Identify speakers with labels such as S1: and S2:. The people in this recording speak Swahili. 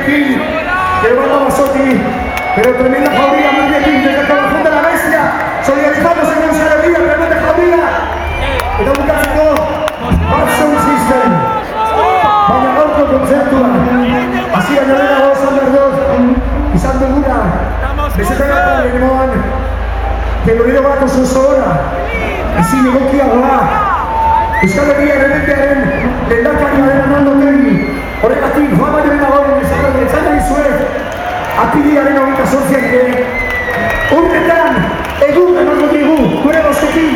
S1: King, que manda Basotti, pero tremenda jauría Media King desde el corazón de la bestia, solidarizándose con su alegría, tremenda jauría. Eta bukatzeko, Bad Sound System, baina gaurko kontzertua, hasi baino lehenago esan behar dut, izan duguna, bezetarako lehenengoan, Pelonero bako zozoa, ezin egokiagoa, Euskal Herria errementearen lehendakariaren Arnaldo Otegi, horregatik joan baino lehenagoen esan dizuet, apiriaren 28 urtetan, egun emango digu, gure boskekin,